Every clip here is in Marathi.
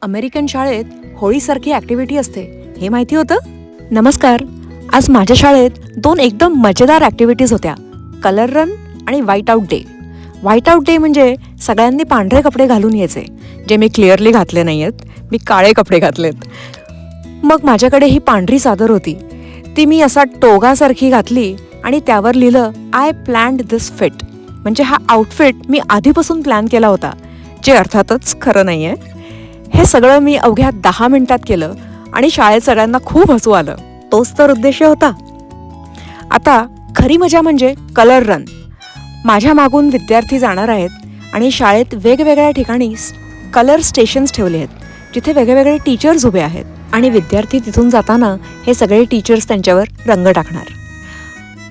अमेरिकन शाळेत होळीसारखी ॲक्टिव्हिटी असते हे माहिती होतं? नमस्कार. आज माझ्या शाळेत 2 एकदम मजेदार ॲक्टिव्हिटीज होत्या, कलर रन आणि white out day. White out day म्हणजे सगळ्यांनी पांढरे कपडे घालून यायचे, जे मी क्लिअरली घातले नाही आहेत, मी काळे कपडे घातलेत. मग माझ्याकडे ही पांढरी चादर होती, ती मी असा टोगासारखी घातली आणि त्यावर लिहिलं आय प्लॅन्ड दिस फिट, म्हणजे हा आउटफिट मी आधीपासून प्लॅन केला होता, जे अर्थातच खरं नाही आहे. हे सगळं मी अवघ्या 10 मिनिटात केलं आणि शाळेत सगळ्यांना खूप हसू आलं. तोच तर उद्देश होता. आता खरी मजा म्हणजे कलर रन. माझ्या मागून विद्यार्थी जाणार आहेत आणि शाळेत वेगवेगळ्या ठिकाणी कलर स्टेशन्स ठेवले आहेत, जिथे वेगवेगळे टीचर्स उभे आहेत आणि विद्यार्थी तिथून जाताना हे सगळे टीचर्स त्यांच्यावर रंग टाकणार.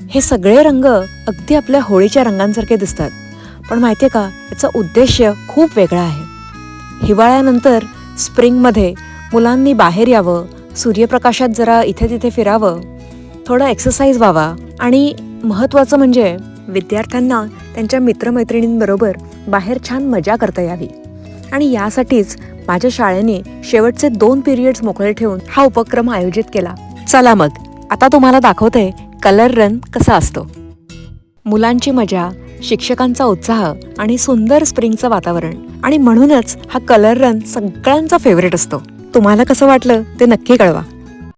हे सगळे रंग अगदी आपल्या होळीच्या रंगांसारखे दिसतात, पण माहिती आहे का, याचा उद्देश खूप वेगळा आहे. हिवाळ्यानंतर स्प्रिंगमध्ये मुलांनी बाहेर यावं, सूर्यप्रकाशात जरा इथे तिथे फिरावं, थोडं एक्सरसाइज व्हावा आणि महत्त्वाचं म्हणजे विद्यार्थ्यांना त्यांच्या मित्रमैत्रिणींबरोबर बाहेर छान मजा करता यावी. आणि यासाठीच माझ्या शाळेने शेवटचे 2 पिरियड्स मोकळे ठेवून हा उपक्रम आयोजित केला. चला मग आता तुम्हाला दाखवते कलर रन कसा असतो. मुलांची मजा, शिक्षकांचा उत्साह आणि सुंदर स्प्रिंगचं वातावरण, आणि म्हणूनच हा कलर रन सगळ्यांचा फेवरेट असतो. तुम्हाला कसं वाटलं ते नक्की कळवा.